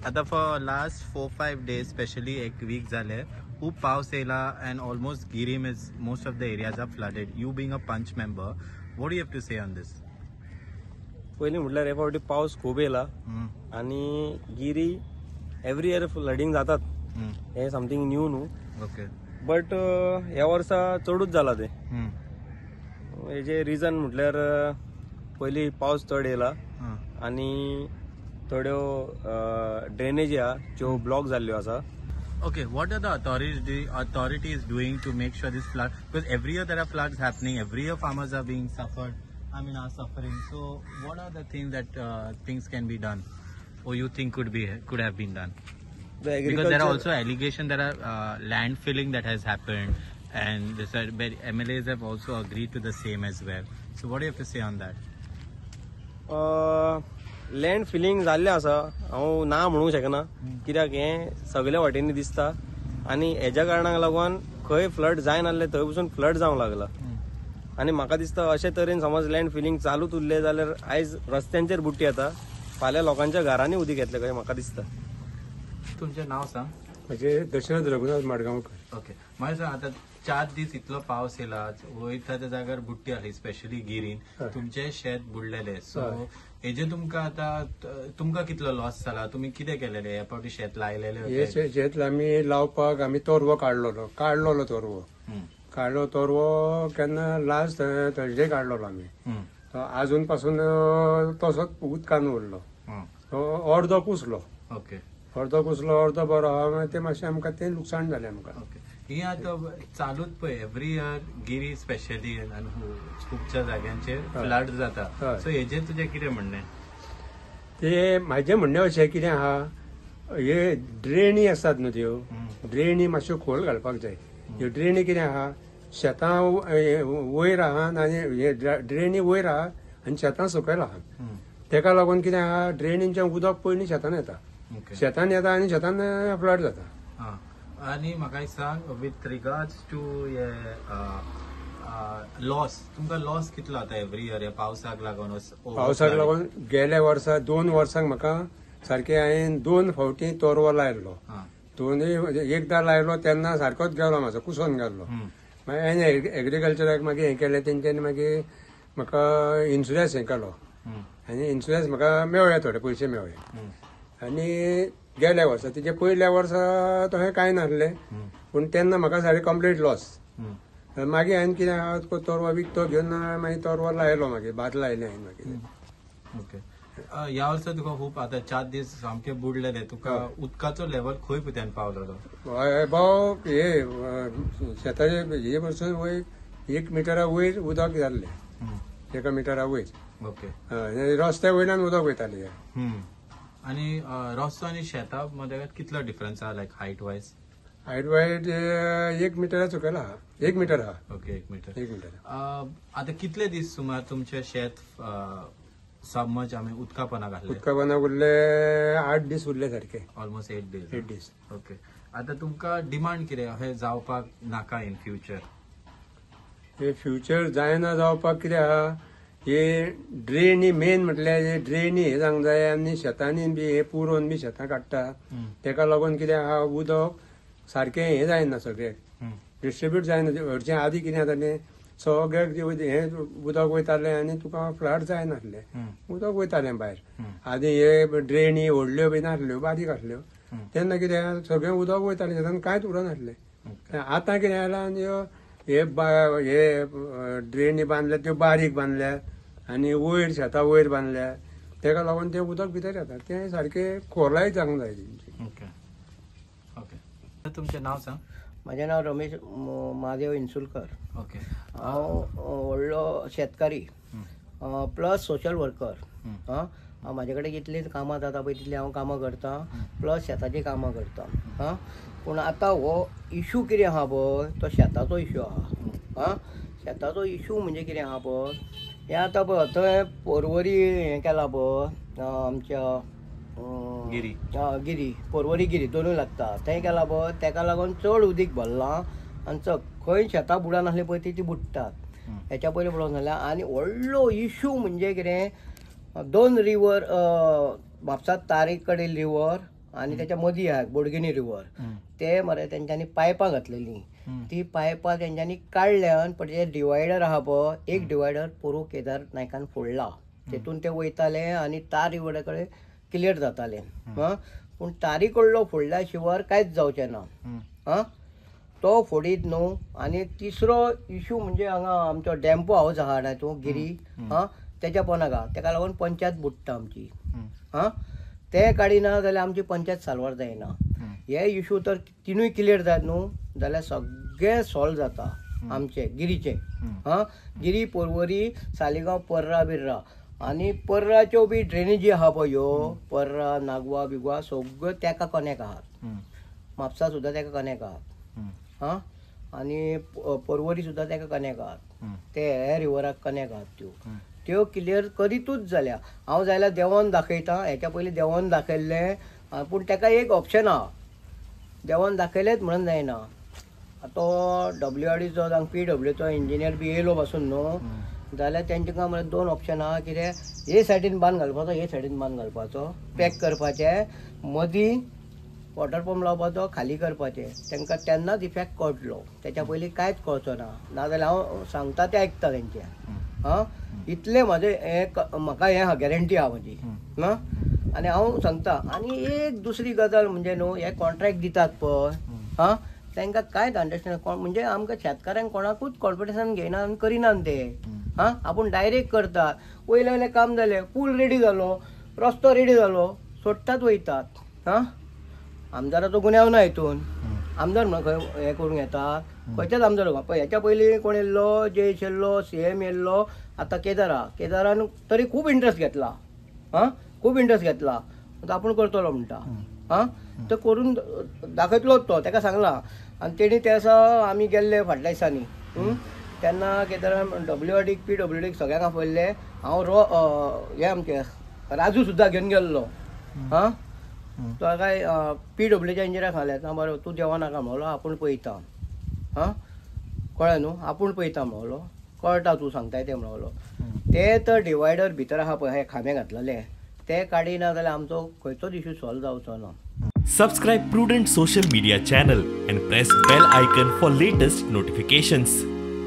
आता for last 4-5 days specially एक week झाले खूप पाऊस येला अँड ऑलमोस्ट गिरीम is most of the areas are flooded. You being a panch member, what do you have to say on this? पहिली म्हटल्यार हे फावटी पाऊस खूब येला आणि गिरी एव्हरी इयर फ्लडिंग जातात. हे समथिंग न्यू न्हू. ओके. बट ह्या वर्सा चडूच जाला ते. हेजे रिजन म्हटल्यार पयली पावस चड येला आणि थोड्यो ड्रेनेज हा ज्यो ब्लॉक जाल्ल्यो आसा. Okay, what are the authorities doing to make sure this flood? Because every year there are floods happening. Every year farmers are being suffered. Are suffering. So, what are the things that things can be done, or you think could have been done? Because there are also allegations that are land filling that has happened, and MLAs have also agreed to the same as well. So, what do you have to say on that? Land filling जाल्लें आसा. हांव ना म्हणूंक शकना कित्याक हें सगळ्या वाटेनी दिसता आनी हेज्या कारणाक लागून खंय फ्लड जाय नासलें थंय पसून फ्लड जावंक लागला. आनी म्हाका दिसता अशे तरेन समज लँड फिलिंग चालूच उरलें जाल्यार आयज रस्त्यांचेर बुट्टी येता, फाल्यां लोकांच्या घरांनी उदीक येतलें कशें म्हाका दिसता. तुमचें नांव सांग. म्हणजे दशरथ रघुनाथ माडगांवकर. ओके. मला आता 4 दीस इतलो पावस येला, वयता त्या जाग्यार बुट्टी आली स्पेशली गिरीन. तुमचे शेत बुडलेले. सो हेजे तुमकां कितलो लॉस जाला? तुम्ही कितें केलेले? ह्या फावटी शेत लायलेले? हे शेत आमी लावपाक आमी तोरवो काडलोलो तोरवो. काडलो तोरवो केन्ना लास्ट थर्सडे काडलोलो आमी. अजून पासून तसोच उदकान उरलो. अर्दो कुसलो. ओके. अर्दो कुसलो अर्दो बरो आहा. ते मातशें आमकां तें लुकसाण जालें आमकां. ही आता चालूच पळय एव्हरी इयर गिरी स्पेशली खुबच्या जाग्यांचेर फ्लड जाता. सो हेजेर तुजें कितें म्हणणें? ते म्हाजें म्हणणें अशें कितें आहा, हे ड्रेनी आसात न्हू त्यो ड्रेनी मातश्यो खोल घालपाक जाय. ह्यो ड्रेनी कितें आहा, शेतां वयर आहा आनी हे ड्रेनी वयर आहा आनी शेतां सकयल आहा. तेका लागून कितें आहा, ड्रेनींचें उदक पयलीं शेतान येता. शेतान येता आनी शेतान फ्लड जाता. आणि म्हाका सांग विथ रिगार्ड्स टू लॉस, तुमकां लॉस कितलो जाता एव्हरी इयर ह्या पावसाक लागून? पावसाक लागून गेल्या वर्सा 2 वर्सांक म्हाका सारकें हांवें 2 फावटी तोरवो लायलो. दोनूय एकदां लायलो तेन्ना सारकोच गेलो म्हाजो कुसोन गेल्लो. मागीर हांवें एग्रीकल्चराक मागीर हें केलें, तेंच्यांनी मागीर म्हाका इन्शुरन्स हें केलो आनी इन्शुरन्स म्हाका मेळ्ळे, थोडे पयशे मेळ्ळे. आनी गेल्या वर्सा तेजे पयल्या वर्सा तशें कांय नासलें, पूण तेन्ना म्हाका सारकें कंप्लीट लॉस. मागीर हांवें कितें तोरवो विकतो घेवन मागीर तोरवो लायलो, मागीर भात लायलें हांवें मागीर. ओके. ह्या वर्सा तुका खूब आतां 4 दीस सामके बुडलेले. तुका उदकाचो लेवल खंय पुत्यान पावलो? भाव हे शेताचे हे पसून वयर 1 मिटरा वयर उदक जाल्लें. 1 मिटरा वयर. ओके. रस्त्या वयल्यान उदक वयतालें. आणि रस्तो आणि शेता मध्ये कितलो डिफरन्स आहा, लायक हायट वायज? हायट वायज 1 मिटरा सकयल आहा. 1 मिटर आहा. ओके. 1 मीटर. 1 मीटर. आता कितले दीस सुमार तुमचे शेत सबमर्ज आमी उदकापणाक घातले? उदकापणाक उरले 8 दीस उरले सारखे. Almost 8 days. 8 दीस. ओके. आता तुमकां डिमांड कितें हे जावपाक नाका इन फ्युचर? हे फ्युचर जायना जावपाक कितें आहा, हे ड्रेनी मेन म्हटल्यार हे ड्रेनी हे जावंक जाय आनी शेतांनी बी हे पुरोवन बी शेतां काडटा. तेका लागून कितें आहा, उदक सारकें हे जायना, सगळें डिस्ट्रिब्यूट जायना. हरचें आदीं कितें जातालें, सगळ्याक हे उदक वयतालें आनी तुका फ्लड जायनासलें, उदक वयतालें भायर. आदीं हे ड्रेनी व्हडल्यो बी नासल्यो, बारीक आसल्यो. तेन्ना कितें सगळें उदक वयतालें, शेतान कांयच उरनासलें. आतां कितें जालां, हे ड्रेनी बांदल्या त्यो बारीक बांदल्या आनी वयर शेतां वयर बांदल्या. तेका लागून तें उदक भितर येता, तें सारकें खोलाय जावंक जाय तेंची. ओके. ओके. तुमचें नांव सांग. म्हजें नांव रमेश महादेव इन्सुलकर. ओके. हांव व्हडलो शेतकारी प्लस सोशल वर्कर. म्हाजे कडेन जितलीं कामां जाता पळय तितलीं हांव कामां करता, प्लस शेताची कामां करता. पूण आतां हो इशू कितें आहा पळय, तो शेताचो इशू आहा. शेताचो इशू म्हणजे कितें आहा पळय, हें आतां पळय थंय पर्वरी हें केलां पळय आमच्या गिरी पर्वरी गिरी दोनूय लागता, तें केलां पळय. तेका लागून चड उदीक भरलां आनी खंय शेतां बुडा नासलीं पळय ती बुडटात. हेच्या पयलीं पळोवंक नासलें. आनी व्हडलो इशू म्हणजे कितें, 2 रिवर म्हापसा तारीक कडेन रिवर आणि त्याच्या मदीं आहा बोडगिनी रिवर ते मरे तेंच्यांनी पायपां घातलेली ती पायपां तेंच्यांनी काडल्यान पण जे डिवायडर आहा पळय एक डिवायडर पोरू केदार नायकान फोडला तेतून ते वयताले आनी तार रिवरा कडेन क्लियर जाताले पूण तारी कडलो फोडल्या शिवाय कांयच जावचें ना तो फोडीत न्हू. आनी तिसरो इश्यू म्हणजे हांगा आमचो डॅम्पो हाऊस आहा हातूंत गिरी तेच्या पोनाक आहा तेका लागून पंचायत बुडटा आमची ते काडिना जाल्यार आमची पंचायत साल्वार जायना. हे इश्यू तर तिनूय क्लियर जायत न्हू जाल्यार सगळें सॉल्व जाता आमचे गिरीचे गिरी पर्वरी सालिगांव पर्रा बिर्रा आनी पर्राच्यो बी ड्रेनेजी आहा पळय ह्यो पर्रा नागवा बिगवा सगळ्यो तेका कनेक्ट आहात म्हापसा सुद्दां तेका कनेक्ट आहात आनी पर्वरी सुद्दां तेका कनेक्ट आहात ते रिवराक कनेक्ट आहात त्यो क्लियर करीतूच जाल्या. हांव जाल्यार देंवन दाखयतां हेच्या पयलीं देंवन दाखयल्लें पूण तेका एक ऑप्शन आहा देंवन दाखयलेंच म्हणून जायना. तो WRDचो जावं PWचो इंजिनियर बी येयलो पासून न्हू जाल्यार तेंच्या म्हळ्यार 2 ऑप्शन आहा कितें हे सायडीन बांद घालपाचो हे सायडीन बांद घालपाचो पॅक करपाचें मदीं वॉटर पंप लावपाचो खाली करपाचें तांकां तेन्नाच इफेक्ट कळटलो त्याच्या पयलीं कांयच कळचो ना. नाजाल्यार हांव सांगता तें आयकता तेंचें इतलें म्हाजें हें म्हाका हें गॅरंटी आहा म्हाजी आनी हांव सांगता. आनी एक दुसरी गजाल म्हणजे न्हू हे कॉन्ट्रॅक्ट दितात पळय तांकां कांयच अंडरस्टँड म्हणजे आमकां शेतकाऱ्यांक कोणाकूच कॉन्फिडन्सान घेयना आनी करिनात ते आपूण डायरेक्ट करतात. वयले वयलें काम जालें पूल रेडी जालो रस्तो रेडी जालो सोडटात वयतात आमदाराचो गुन्यांव ना हितून आमदार म्हणून खंय हें करूंक येता खंयच्याच आमदार पळय हेच्या पयलीं कोण येयल्लो जे येयल्लो CM येयल्लो आतां केदारान तरी खूब इंट्रस्ट घेतला खूब इंट्रस्ट घेतला आपूण करतलो म्हणटा तो करून दाखयतलोच तो तेका सांगला. आनी तेणी त्या दिसा आमी गेल्ले फाटल्या दिसांनी तेन्ना केदारान WRDक PWDक सगळ्यांक आपयल्ले. हांव हे आमचे राजू सुद्दां घेवन गेल्लो तो काय PWच्या इंजिनियराक सांगलें बरें तूं देवा नाका म्हणलो आपूण पळयता कळ्ळें न्हू आपूण पळयता म्हणलो कळटा तूं सांगताय तें म्हणलो. ते तर डिवायडर भितर आहा पळय हे खांबे घातलेले ते काडिना जाल्यार आमचो खंयचोच इश्यू सॉल्व जावचो ना. Subscribe Prudent social media channel and press bell icon for latest notifications.